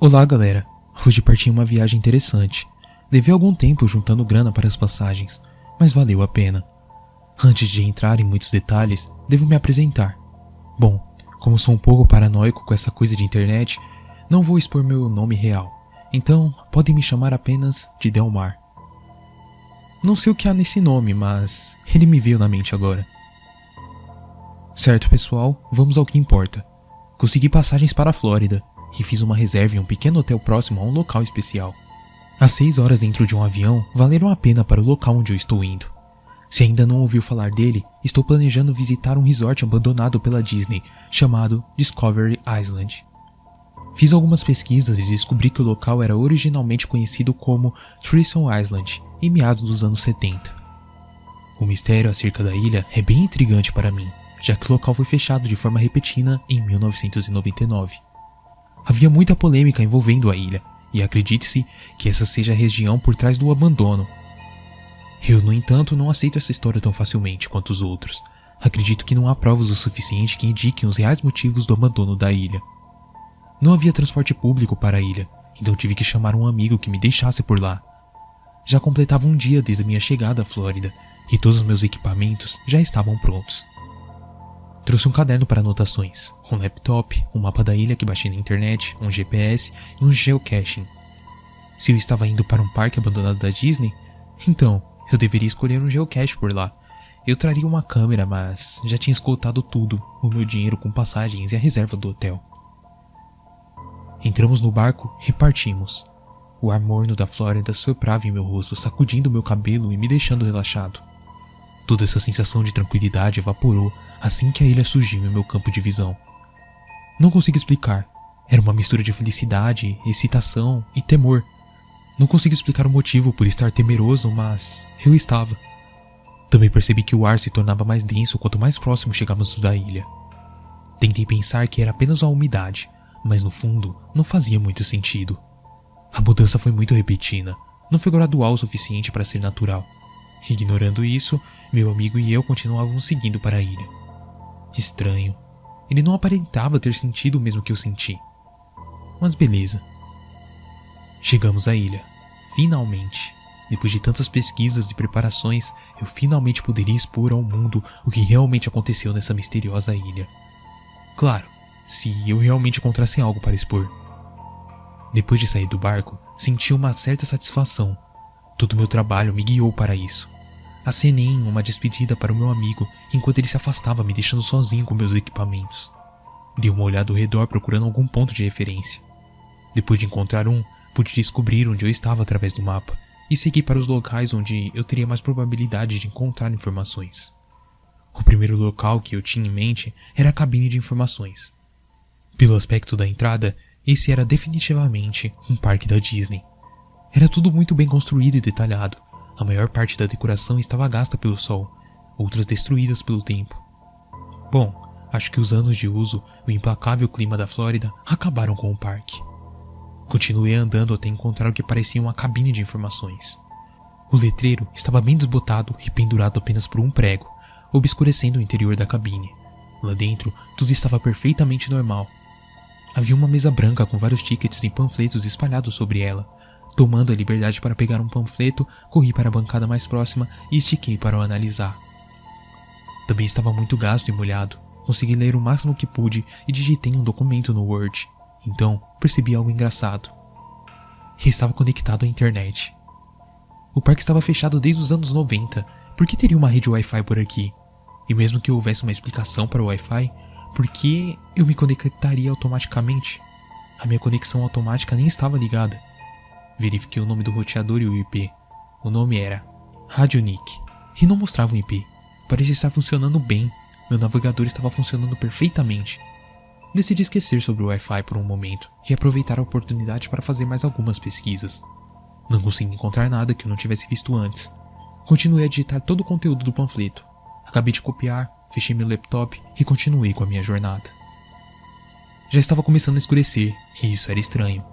Olá galera, hoje parti em uma viagem interessante. Levei algum tempo juntando grana para as passagens, mas valeu a pena. Antes de entrar em muitos detalhes, devo me apresentar. Bom, como sou um pouco paranoico com essa coisa de internet, não vou expor meu nome real, então podem me chamar apenas de Delmar. Não sei o que há nesse nome, mas ele me veio na mente agora. Certo pessoal, vamos ao que importa. Consegui passagens para a Flórida e fiz uma reserva em um pequeno hotel próximo a um local especial. As 6 horas dentro de um avião valeram a pena para o local onde eu estou indo. Se ainda não ouviu falar dele, estou planejando visitar um resort abandonado pela Disney, chamado Discovery Island. Fiz algumas pesquisas e descobri que o local era originalmente conhecido como Treasure Island, em meados dos anos 70. O mistério acerca da ilha é bem intrigante para mim, já que o local foi fechado de forma repentina em 1999. Havia muita polêmica envolvendo a ilha, e acredite-se que essa seja a região por trás do abandono. Eu, no entanto, não aceito essa história tão facilmente quanto os outros. Acredito que não há provas o suficiente que indiquem os reais motivos do abandono da ilha. Não havia transporte público para a ilha, então tive que chamar um amigo que me deixasse por lá. Já completava um dia desde a minha chegada à Flórida, e todos os meus equipamentos já estavam prontos. Trouxe um caderno para anotações, um laptop, um mapa da ilha que baixei na internet, um GPS e um geocaching. Se eu estava indo para um parque abandonado da Disney, então eu deveria escolher um geocache por lá. Eu traria uma câmera, mas já tinha esgotado tudo, o meu dinheiro com passagens e a reserva do hotel. Entramos no barco e partimos. O ar morno da Flórida soprava em meu rosto, sacudindo meu cabelo e me deixando relaxado. Toda essa sensação de tranquilidade evaporou assim que a ilha surgiu em meu campo de visão. Não consigo explicar. Era uma mistura de felicidade, excitação e temor. Não consigo explicar o motivo por estar temeroso, mas eu estava. Também percebi que o ar se tornava mais denso quanto mais próximo chegávamos da ilha. Tentei pensar que era apenas a umidade, mas no fundo não fazia muito sentido. A mudança foi muito repentina, não foi gradual o suficiente para ser natural. Ignorando isso, meu amigo e eu continuávamos seguindo para a ilha. Estranho. Ele não aparentava ter sentido o mesmo que eu senti. Mas beleza. Chegamos à ilha. Finalmente. Depois de tantas pesquisas e preparações, eu finalmente poderia expor ao mundo o que realmente aconteceu nessa misteriosa ilha. Claro, se eu realmente encontrasse algo para expor. Depois de sair do barco, senti uma certa satisfação. Todo o meu trabalho me guiou para isso. Acenei em uma despedida para o meu amigo enquanto ele se afastava, me deixando sozinho com meus equipamentos. Dei uma olhada ao redor procurando algum ponto de referência. Depois de encontrar um, pude descobrir onde eu estava através do mapa e segui para os locais onde eu teria mais probabilidade de encontrar informações. O primeiro local que eu tinha em mente era a cabine de informações. Pelo aspecto da entrada, esse era definitivamente um parque da Disney. Era tudo muito bem construído e detalhado. A maior parte da decoração estava gasta pelo sol, outras destruídas pelo tempo. Bom, acho que os anos de uso e o implacável clima da Flórida acabaram com o parque. Continuei andando até encontrar o que parecia uma cabine de informações. O letreiro estava bem desbotado e pendurado apenas por um prego, obscurecendo o interior da cabine. Lá dentro, tudo estava perfeitamente normal. Havia uma mesa branca com vários tickets e panfletos espalhados sobre ela. Tomando a liberdade para pegar um panfleto, corri para a bancada mais próxima e estiquei para o analisar. Também estava muito gasto e molhado. Consegui ler o máximo que pude e digitei um documento no Word. Então, percebi algo engraçado. Estava conectado à internet. O parque estava fechado desde os anos 90. Por que teria uma rede Wi-Fi por aqui? E mesmo que houvesse uma explicação para o Wi-Fi, por que eu me conectaria automaticamente? A minha conexão automática nem estava ligada. Verifiquei o nome do roteador e o IP. O nome era Radionic e não mostrava um IP. Parecia estar funcionando bem. Meu navegador estava funcionando perfeitamente. Decidi esquecer sobre o Wi-Fi por um momento e aproveitar a oportunidade para fazer mais algumas pesquisas. Não consegui encontrar nada que eu não tivesse visto antes. Continuei a digitar todo o conteúdo do panfleto. Acabei de copiar, fechei meu laptop e continuei com a minha jornada. Já estava começando a escurecer e isso era estranho.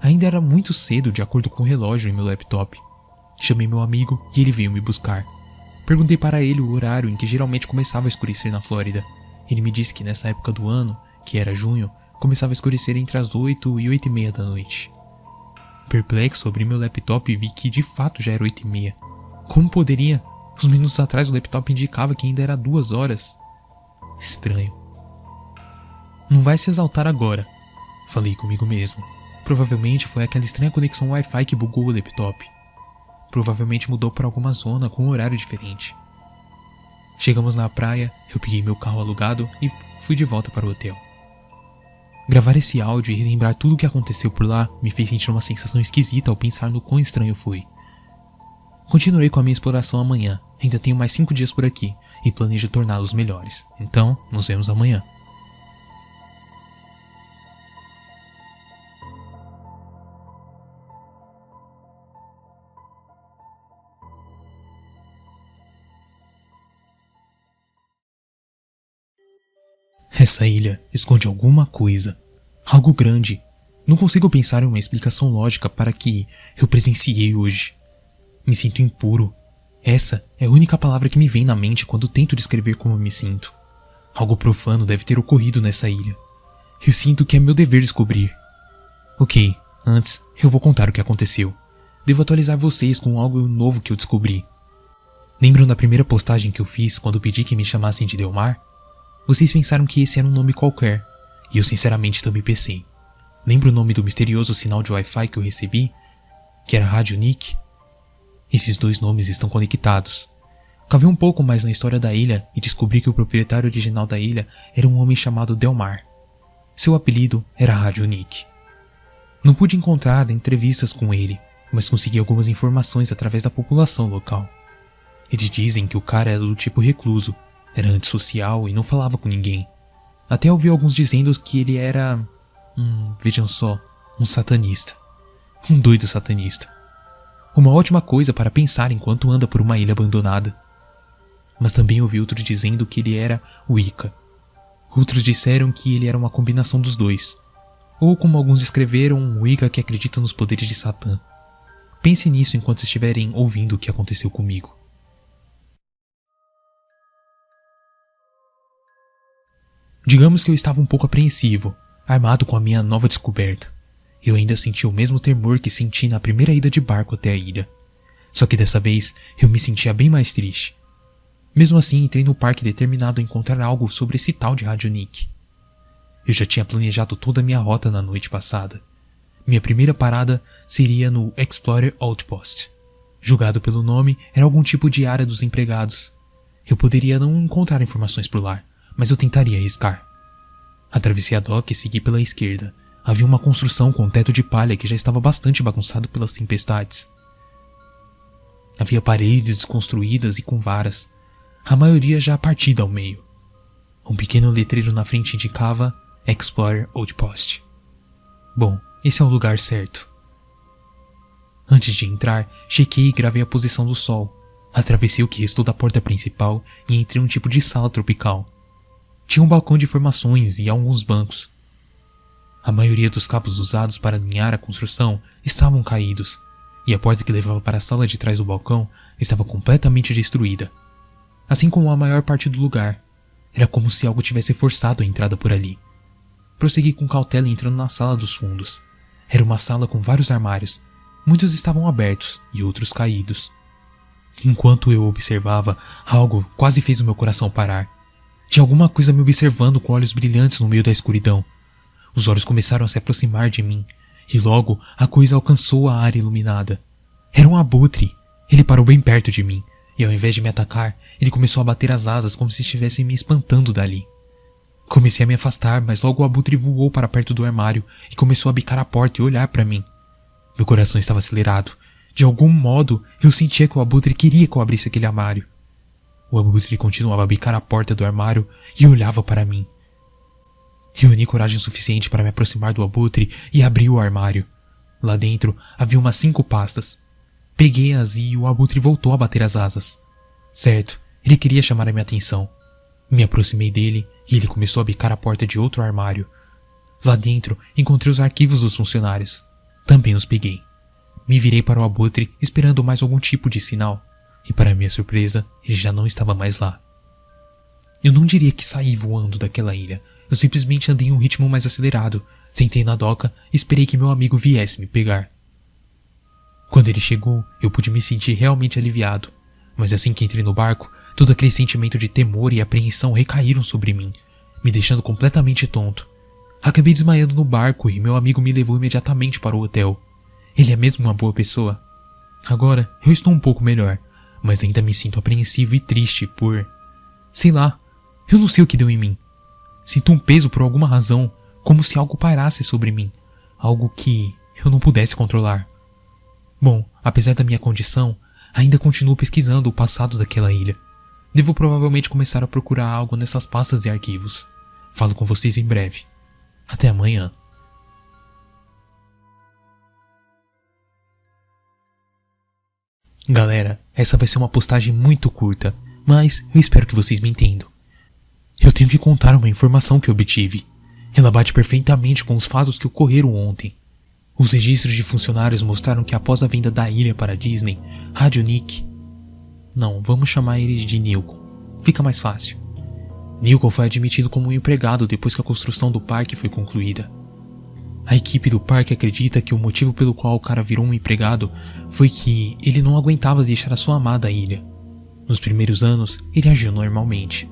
Ainda era muito cedo de acordo com o relógio em meu laptop. Chamei meu amigo e ele veio me buscar. Perguntei para ele o horário em que geralmente começava a escurecer na Flórida. Ele me disse que nessa época do ano, que era junho, começava a escurecer entre as 8 e 8:30 da noite. Perplexo, abri meu laptop e vi que de fato já era 8:30. Como poderia? Uns minutos atrás o laptop indicava que ainda era 2 horas. Estranho. Não vai se exaltar agora, falei comigo mesmo. Provavelmente foi aquela estranha conexão Wi-Fi que bugou o laptop. Provavelmente mudou para alguma zona com um horário diferente. Chegamos na praia, eu peguei meu carro alugado e fui de volta para o hotel. Gravar esse áudio e relembrar tudo o que aconteceu por lá me fez sentir uma sensação esquisita ao pensar no quão estranho foi. Continuarei com a minha exploração amanhã, ainda tenho mais 5 dias por aqui e planejo torná-los melhores. Então, nos vemos amanhã. Essa ilha esconde alguma coisa. Algo grande. Não consigo pensar em uma explicação lógica para que eu presenciei hoje. Me sinto impuro. Essa é a única palavra que me vem na mente quando tento descrever como me sinto. Algo profano deve ter ocorrido nessa ilha. Eu sinto que é meu dever descobrir. Ok, antes eu vou contar o que aconteceu. Devo atualizar vocês com algo novo que eu descobri. Lembram da primeira postagem que eu fiz quando pedi que me chamassem de Delmar? Vocês pensaram que esse era um nome qualquer, e eu sinceramente também pensei. Lembra o nome do misterioso sinal de Wi-Fi que eu recebi? Que era Rádio Nick? Esses dois nomes estão conectados. Cavei um pouco mais na história da ilha e descobri que o proprietário original da ilha era um homem chamado Delmar. Seu apelido era Rádio Nick. Não pude encontrar entrevistas com ele, mas consegui algumas informações através da população local. Eles dizem que o cara era do tipo recluso, era antissocial e não falava com ninguém. Até ouvi alguns dizendo que ele era... vejam só, um satanista. Um doido satanista. Uma ótima coisa para pensar enquanto anda por uma ilha abandonada. Mas também ouvi outros dizendo que ele era Wicca. Outros disseram que ele era uma combinação dos dois. Ou como alguns escreveram, um Wicca que acredita nos poderes de Satã. Pense nisso enquanto estiverem ouvindo o que aconteceu comigo. Digamos que eu estava um pouco apreensivo, armado com a minha nova descoberta. Eu ainda sentia o mesmo temor que senti na primeira ida de barco até a ilha. Só que dessa vez eu me sentia bem mais triste. Mesmo assim, entrei no parque determinado a encontrar algo sobre esse tal de Rádio Nick. Eu já tinha planejado toda a minha rota na noite passada. Minha primeira parada seria no Explorer Outpost. Julgado pelo nome, era algum tipo de área dos empregados. Eu poderia não encontrar informações por lá, mas eu tentaria arriscar. Atravessei a doca e segui pela esquerda. Havia uma construção com teto de palha que já estava bastante bagunçado pelas tempestades. Havia paredes desconstruídas e com varas, a maioria já partida ao meio. Um pequeno letreiro na frente indicava Explorer Outpost. Bom, esse é o lugar certo. Antes de entrar, chequei e gravei a posição do sol. Atravessei o que restou da porta principal e entrei em um tipo de sala tropical. Tinha um balcão de informações e alguns bancos. A maioria dos cabos usados para alinhar a construção estavam caídos, e a porta que levava para a sala de trás do balcão estava completamente destruída. Assim como a maior parte do lugar. Era como se algo tivesse forçado a entrada por ali. Prossegui com cautela entrando na sala dos fundos. Era uma sala com vários armários. Muitos estavam abertos e outros caídos. Enquanto eu observava, algo quase fez o meu coração parar. Tinha alguma coisa me observando com olhos brilhantes no meio da escuridão. Os olhos começaram a se aproximar de mim, e logo a coisa alcançou a área iluminada. Era um abutre. Ele parou bem perto de mim, e ao invés de me atacar, ele começou a bater as asas como se estivesse me espantando dali. Comecei a me afastar, mas logo o abutre voou para perto do armário e começou a bicar a porta e olhar para mim. Meu coração estava acelerado. De algum modo, eu sentia que o abutre queria que eu abrisse aquele armário. O abutre continuava a bicar a porta do armário e olhava para mim. Reuni coragem suficiente para me aproximar do abutre e abri o armário. Lá dentro havia umas 5 pastas. Peguei-as e o abutre voltou a bater as asas. Certo, ele queria chamar a minha atenção. Me aproximei dele e ele começou a bicar a porta de outro armário. Lá dentro encontrei os arquivos dos funcionários. Também os peguei. Me virei para o abutre esperando mais algum tipo de sinal. E para minha surpresa, ele já não estava mais lá. Eu não diria que saí voando daquela ilha. Eu Eu simplesmente andei em um ritmo mais acelerado, sentei na doca e esperei que meu amigo viesse me pegar. Quando ele chegou, eu pude me sentir realmente aliviado, mas assim que entrei no barco, todo aquele sentimento de temor e apreensão recaíram sobre mim, me deixando completamente tonto. Acabei desmaiando no barco e meu amigo me levou imediatamente para o hotel. Ele é mesmo uma boa pessoa. Agora, eu estou um pouco melhor, mas ainda me sinto apreensivo e triste por... sei lá, eu não sei o que deu em mim. Sinto um peso por alguma razão, como se algo pairasse sobre mim, algo que eu não pudesse controlar. Bom, apesar da minha condição, ainda continuo pesquisando o passado daquela ilha. Devo provavelmente começar a procurar algo nessas pastas e arquivos. Falo com vocês em breve. Até amanhã. Galera, essa vai ser uma postagem muito curta, mas eu espero que vocês me entendam. Eu tenho que contar uma informação que obtive. Ela bate perfeitamente com os fatos que ocorreram ontem. Os registros de funcionários mostraram que após a venda da ilha para a Disney, Radio Nick... Não, vamos chamar ele de Nilcon. Fica mais fácil. Nilcon foi admitido como um empregado depois que a construção do parque foi concluída. A equipe do parque acredita que o motivo pelo qual o cara virou um empregado foi que ele não aguentava deixar a sua amada ilha. Nos primeiros anos, ele agiu normalmente.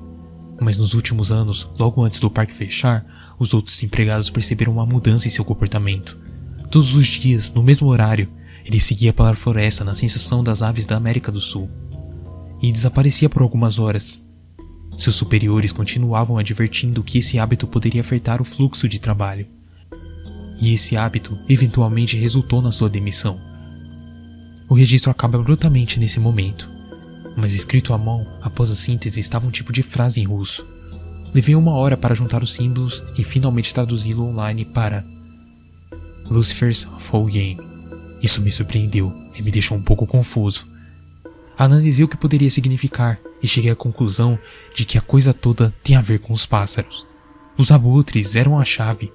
Mas nos últimos anos, logo antes do parque fechar, os outros empregados perceberam uma mudança em seu comportamento. Todos os dias, no mesmo horário, ele seguia pela floresta na sensação das aves da América do Sul. E desaparecia por algumas horas. Seus superiores continuavam advertindo que esse hábito poderia afetar o fluxo de trabalho. E esse hábito eventualmente resultou na sua demissão. O registro acaba abruptamente nesse momento, mas escrito à mão, após a síntese, estava um tipo de frase em russo. Levei 1 hora para juntar os símbolos e finalmente traduzi-lo online para Lucifer's Fall Game. Isso me surpreendeu e me deixou um pouco confuso. Analisei o que poderia significar e cheguei à conclusão de que a coisa toda tem a ver com os pássaros. Os abutres eram a chave.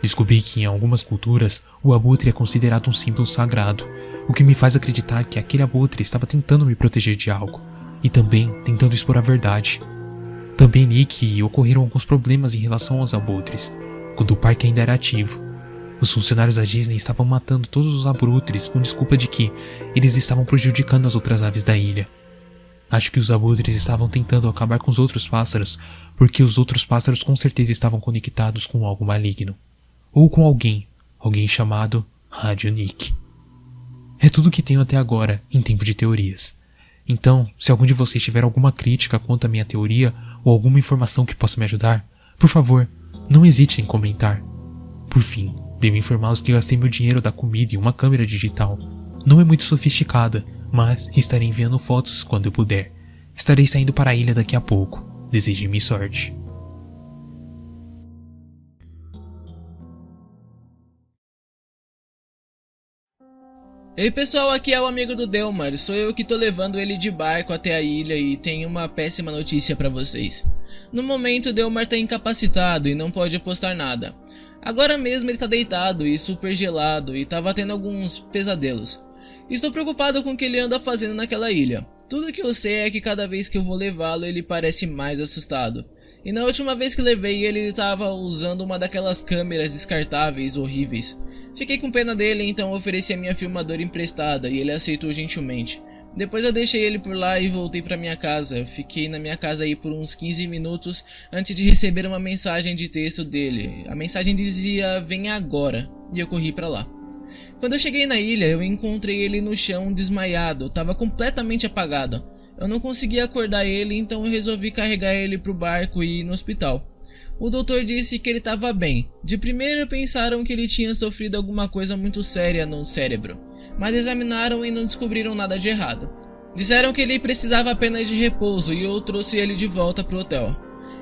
Descobri que em algumas culturas o abutre é considerado um símbolo sagrado, o que me faz acreditar que aquele abutre estava tentando me proteger de algo e também tentando expor a verdade. Também li que ocorreram alguns problemas em relação aos abutres, quando o parque ainda era ativo. Os funcionários da Disney estavam matando todos os abutres com desculpa de que eles estavam prejudicando as outras aves da ilha. Acho que os abutres estavam tentando acabar com os outros pássaros, porque os outros pássaros com certeza estavam conectados com algo maligno. Ou com alguém chamado Radio Nick. É tudo que tenho até agora, em tempo de teorias. Então, se algum de vocês tiver alguma crítica quanto à minha teoria, ou alguma informação que possa me ajudar, por favor, não hesite em comentar. Por fim, devo informá-los que gastei meu dinheiro da comida em uma câmera digital. Não é muito sofisticada, mas estarei enviando fotos quando eu puder. Estarei saindo para a ilha daqui a pouco. Desejem-me sorte. Ei pessoal, aqui é o amigo do Delmar, sou eu que tô levando ele de barco até a ilha e tenho uma péssima notícia pra vocês. No momento o Delmar tá incapacitado e não pode postar nada. Agora mesmo ele tá deitado e super gelado e tava tendo alguns pesadelos. Estou preocupado com o que ele anda fazendo naquela ilha. Tudo que eu sei é que cada vez que eu vou levá-lo ele parece mais assustado. E na última vez que levei ele tava usando uma daquelas câmeras descartáveis horríveis. Fiquei com pena dele, então ofereci a minha filmadora emprestada e ele aceitou gentilmente. Depois eu deixei ele por lá e voltei pra minha casa. Eu fiquei na minha casa aí por uns 15 minutos antes de receber uma mensagem de texto dele. A mensagem dizia: venha agora, e eu corri pra lá. Quando eu cheguei na ilha, eu encontrei ele no chão desmaiado, tava completamente apagado. Eu não conseguia acordar ele, então eu resolvi carregar ele pro barco e ir no hospital. O doutor disse que ele estava bem. De primeira pensaram que ele tinha sofrido alguma coisa muito séria no cérebro, mas examinaram e não descobriram nada de errado. Disseram que ele precisava apenas de repouso e eu trouxe ele de volta pro hotel.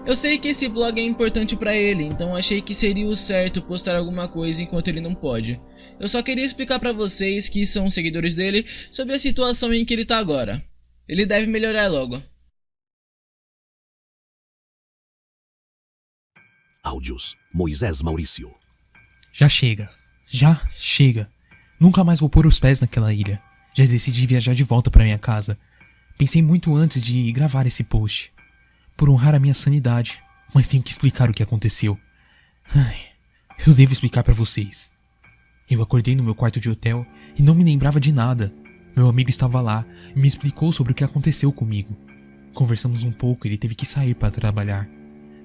Eu sei que esse blog é importante pra ele, então achei que seria o certo postar alguma coisa enquanto ele não pode. Eu só queria explicar pra vocês, que são seguidores dele, sobre a situação em que ele tá agora. Ele deve melhorar logo. Áudios, Moisés Maurício. Já chega. Nunca mais vou pôr os pés naquela ilha. Já decidi viajar de volta para minha casa. Pensei muito antes de gravar esse post. Por honrar a minha sanidade, mas tenho que explicar o que aconteceu. Eu devo explicar pra vocês. Eu acordei no meu quarto de hotel e não me lembrava de nada. Meu amigo estava lá e me explicou sobre o que aconteceu comigo. Conversamos um pouco e ele teve que sair para trabalhar.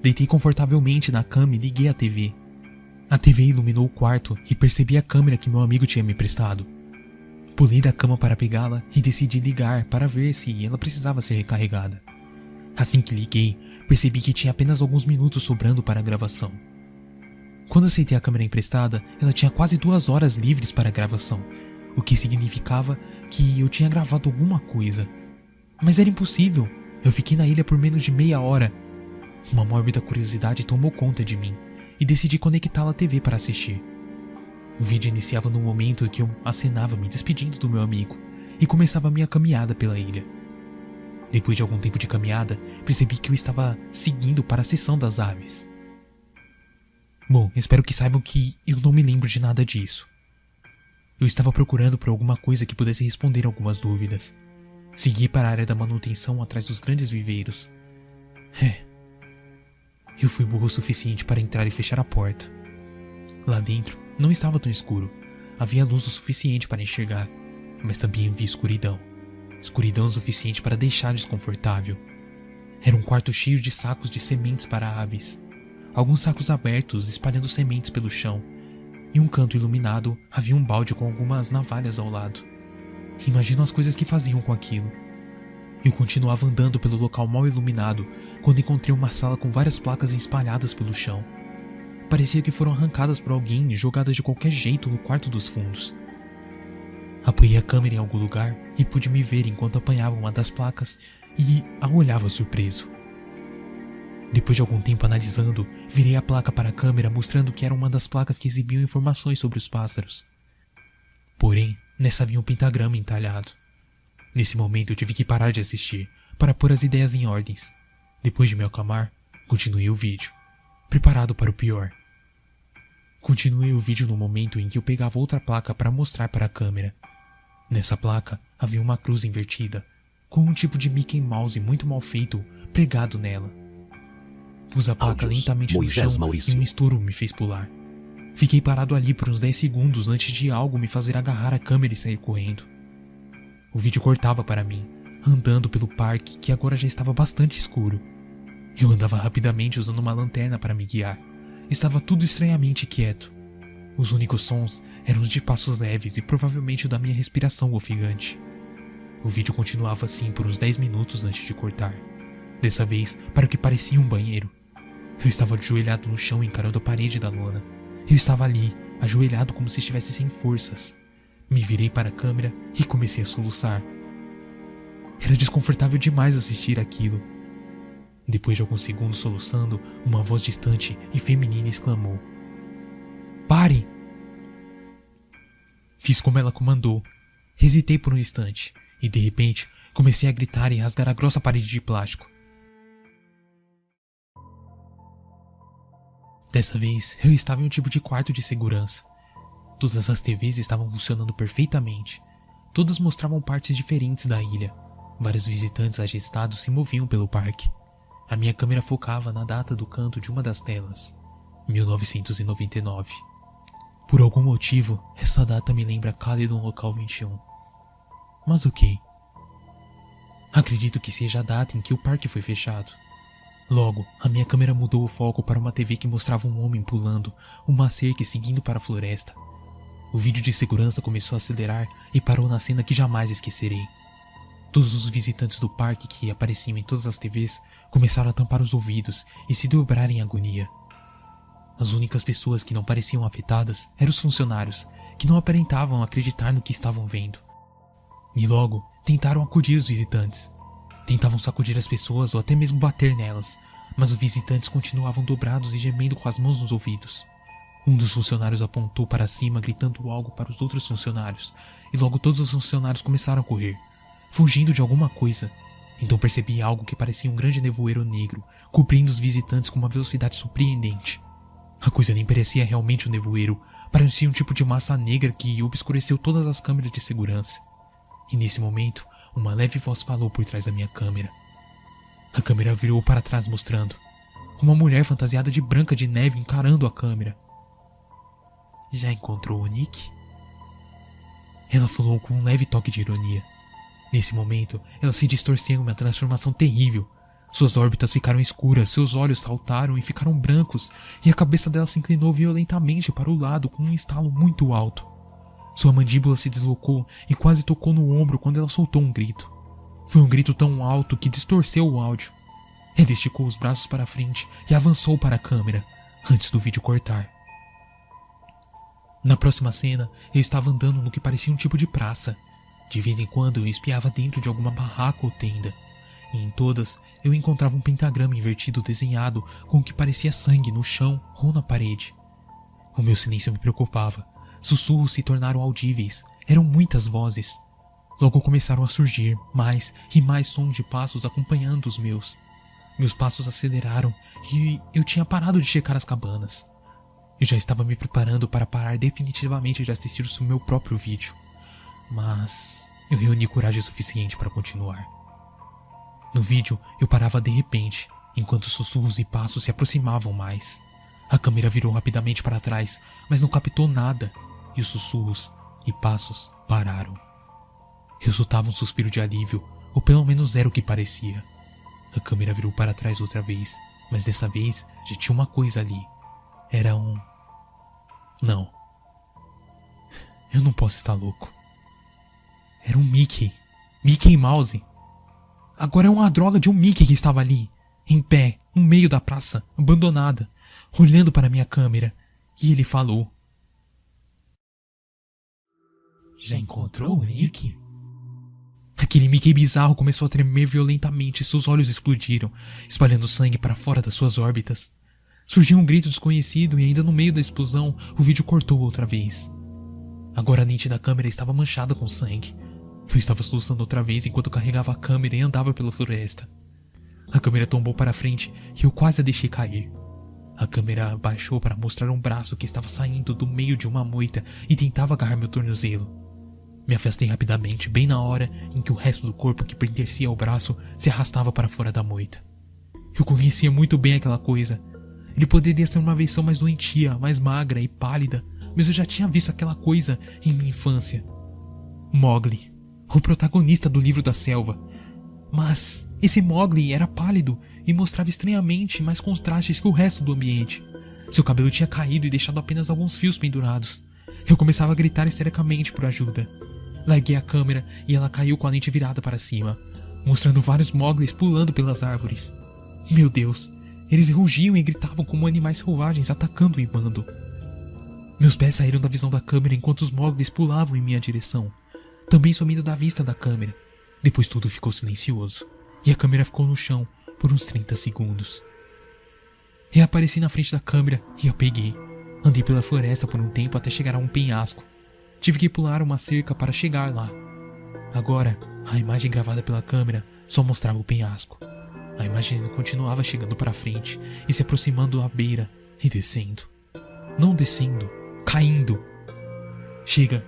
Deitei confortavelmente na cama e liguei a TV. A TV iluminou o quarto e percebi a câmera que meu amigo tinha me emprestado. Pulei da cama para pegá-la e decidi ligar para ver se ela precisava ser recarregada. Assim que liguei, percebi que tinha apenas alguns minutos sobrando para a gravação. Quando aceitei a câmera emprestada, ela tinha quase 2 horas livres para a gravação, o que significava que eu tinha gravado alguma coisa. Mas era impossível, eu fiquei na ilha por menos de meia hora. Uma mórbida curiosidade tomou conta de mim e decidi conectá-la à TV para assistir. O vídeo iniciava no momento em que eu acenava me despedindo do meu amigo e começava a minha caminhada pela ilha. Depois de algum tempo de caminhada, percebi que eu estava seguindo para a seção das aves. Bom, espero que saibam que eu não me lembro de nada disso. Eu estava procurando por alguma coisa que pudesse responder algumas dúvidas. Segui para a área da manutenção atrás dos grandes viveiros. Eu fui burro o suficiente para entrar e fechar a porta. Lá dentro não estava tão escuro. Havia luz o suficiente para enxergar, mas também havia escuridão. Escuridão o suficiente para deixar desconfortável. Era um quarto cheio de sacos de sementes para aves. Alguns sacos abertos espalhando sementes pelo chão. Em um canto iluminado havia um balde com algumas navalhas ao lado. Imagino as coisas que faziam com aquilo. Eu continuava andando pelo local mal iluminado quando encontrei uma sala com várias placas espalhadas pelo chão. Parecia que foram arrancadas por alguém e jogadas de qualquer jeito no quarto dos fundos. Apoiei a câmera em algum lugar e pude me ver enquanto apanhava uma das placas e a olhava surpreso. Depois de algum tempo analisando, virei a placa para a câmera mostrando que era uma das placas que exibiam informações sobre os pássaros. Porém, nessa havia um pentagrama entalhado. Nesse momento eu tive que parar de assistir, para pôr as ideias em ordens. Depois de me acalmar, continuei o vídeo, preparado para o pior. Continuei o vídeo no momento em que eu pegava outra placa para mostrar para a câmera. Nessa placa havia uma cruz invertida, com um tipo de Mickey Mouse muito mal feito pregado nela. Pus a placa lentamente no chão e um estouro me fez pular. Fiquei parado ali por uns 10 segundos antes de algo me fazer agarrar a câmera e sair correndo. O vídeo cortava para mim, andando pelo parque que agora já estava bastante escuro. Eu andava rapidamente usando uma lanterna para me guiar. Estava tudo estranhamente quieto. Os únicos sons eram os de passos leves e provavelmente o da minha respiração ofegante. O vídeo continuava assim por uns 10 minutos antes de cortar. Dessa vez para o que parecia um banheiro. Eu estava ajoelhado no chão encarando a parede da lona. Eu estava ali, ajoelhado como se estivesse sem forças. Me virei para a câmera e comecei a soluçar. Era desconfortável demais assistir aquilo. Depois de alguns segundos soluçando, uma voz distante e feminina exclamou: "Pare!" Fiz como ela comandou. Hesitei por um instante e, de repente, comecei a gritar e rasgar a grossa parede de plástico. Dessa vez, eu estava em um tipo de quarto de segurança. Todas as TVs estavam funcionando perfeitamente. Todas mostravam partes diferentes da ilha. Vários visitantes agitados se moviam pelo parque. A minha câmera focava na data do canto de uma das telas, 1999. Por algum motivo, essa data me lembra Caledon Local 21. Mas ok. Acredito que seja a data em que o parque foi fechado. Logo, a minha câmera mudou o foco para uma TV que mostrava um homem pulando uma cerca e seguindo para a floresta. O vídeo de segurança começou a acelerar e parou na cena que jamais esquecerei. Todos os visitantes do parque que apareciam em todas as TVs começaram a tampar os ouvidos e se dobrar em agonia. As únicas pessoas que não pareciam afetadas eram os funcionários, que não aparentavam acreditar no que estavam vendo. E logo, tentaram acudir os visitantes. Tentavam sacudir as pessoas ou até mesmo bater nelas, mas os visitantes continuavam dobrados e gemendo com as mãos nos ouvidos. Um dos funcionários apontou para cima gritando algo para os outros funcionários, e logo todos os funcionários começaram a correr, fugindo de alguma coisa. Então percebi algo que parecia um grande nevoeiro negro, cobrindo os visitantes com uma velocidade surpreendente. A coisa nem parecia realmente um nevoeiro, parecia um tipo de massa negra que obscureceu todas as câmeras de segurança. E nesse momento, uma leve voz falou por trás da minha câmera. A câmera virou para trás mostrando: Uma mulher fantasiada de Branca de Neve encarando a câmera. Já encontrou o Nick? Ela falou com um leve toque de ironia. Nesse momento, ela se distorceu em uma transformação terrível. Suas órbitas ficaram escuras, seus olhos saltaram e ficaram brancos, e a cabeça dela se inclinou violentamente para o lado com um estalo muito alto. Sua mandíbula se deslocou e quase tocou no ombro quando ela soltou um grito. Foi um grito tão alto que distorceu o áudio. Ela esticou os braços para a frente e avançou para a câmera, antes do vídeo cortar. Na próxima cena, eu estava andando no que parecia um tipo de praça. De vez em quando eu espiava dentro de alguma barraca ou tenda, e em todas eu encontrava um pentagrama invertido desenhado com o que parecia sangue no chão ou na parede. O meu silêncio me preocupava. Sussurros se tornaram audíveis. Eram muitas vozes. Logo começaram a surgir mais e mais sons de passos acompanhando os meus. Meus passos aceleraram e eu tinha parado de checar as cabanas. Eu já estava me preparando para parar definitivamente de assistir o meu próprio vídeo. Mas eu reuni coragem suficiente para continuar. No vídeo, eu parava de repente, enquanto sussurros e passos se aproximavam mais. A câmera virou rapidamente para trás, mas não captou nada, e os sussurros e passos pararam. Eu soltava um suspiro de alívio, ou pelo menos era o que parecia. A câmera virou para trás outra vez, mas dessa vez já tinha uma coisa ali. Era um... Não. Eu não posso estar louco. Era um Mickey. Mickey Mouse. Agora é uma droga de um Mickey que estava ali, em pé, no meio da praça, abandonada, olhando para minha câmera. E ele falou: Já encontrou o Nick? Aquele Mickey bizarro começou a tremer violentamente e seus olhos explodiram, espalhando sangue para fora das suas órbitas. Surgiu um grito desconhecido e ainda no meio da explosão, o vídeo cortou outra vez. Agora a lente da câmera estava manchada com sangue. Eu estava soluçando outra vez enquanto carregava a câmera e andava pela floresta. A câmera tombou para frente e eu quase a deixei cair. A câmera baixou para mostrar um braço que estava saindo do meio de uma moita e tentava agarrar meu tornozelo. Me afastei rapidamente, bem na hora em que o resto do corpo que pertencia ao braço se arrastava para fora da moita. Eu conhecia muito bem aquela coisa. Ele poderia ser uma versão mais doentia, mais magra e pálida, mas eu já tinha visto aquela coisa em minha infância. Mowgli, o protagonista do livro da selva. Mas esse Mowgli era pálido e mostrava estranhamente mais contrastes que o resto do ambiente. Seu cabelo tinha caído e deixado apenas alguns fios pendurados. Eu começava a gritar histericamente por ajuda. Larguei a câmera e ela caiu com a lente virada para cima, mostrando vários Mowglis pulando pelas árvores. Meu Deus, eles rugiam e gritavam como animais selvagens atacando em bando. Meus pés saíram da visão da câmera enquanto os Mowglis pulavam em minha direção, também sumindo da vista da câmera. Depois tudo ficou silencioso, e a câmera ficou no chão por uns 30 segundos. Reapareci na frente da câmera e a peguei. Andei pela floresta por um tempo até chegar a um penhasco. Tive que pular uma cerca para chegar lá. Agora, a imagem gravada pela câmera só mostrava o penhasco. A imagem continuava chegando para frente e se aproximando à beira e descendo. Não descendo, caindo. Chega,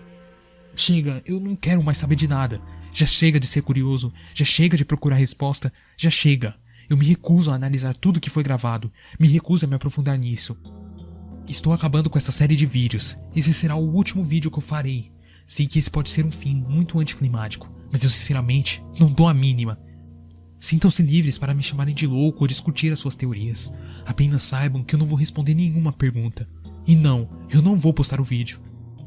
eu não quero mais saber de nada. Já chega de ser curioso, já chega de procurar resposta, já chega. Eu me recuso a analisar tudo que foi gravado, me recuso a me aprofundar nisso. Estou acabando com essa série de vídeos. Esse será o último vídeo que eu farei. Sei que esse pode ser um fim muito anticlimático, mas eu sinceramente não dou a mínima. Sintam-se livres para me chamarem de louco ou discutir as suas teorias. Apenas saibam que eu não vou responder nenhuma pergunta. E não, eu não vou postar o vídeo.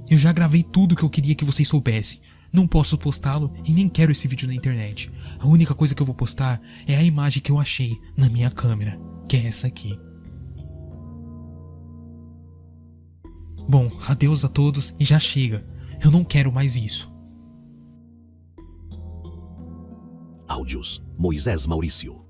Eu já gravei tudo que eu queria que vocês soubessem. Não posso postá-lo e nem quero esse vídeo na internet. A única coisa que eu vou postar é a imagem que eu achei na minha câmera, que é essa aqui. Bom, adeus a todos e já chega. Eu não quero mais isso. Áudios Moisés Maurício.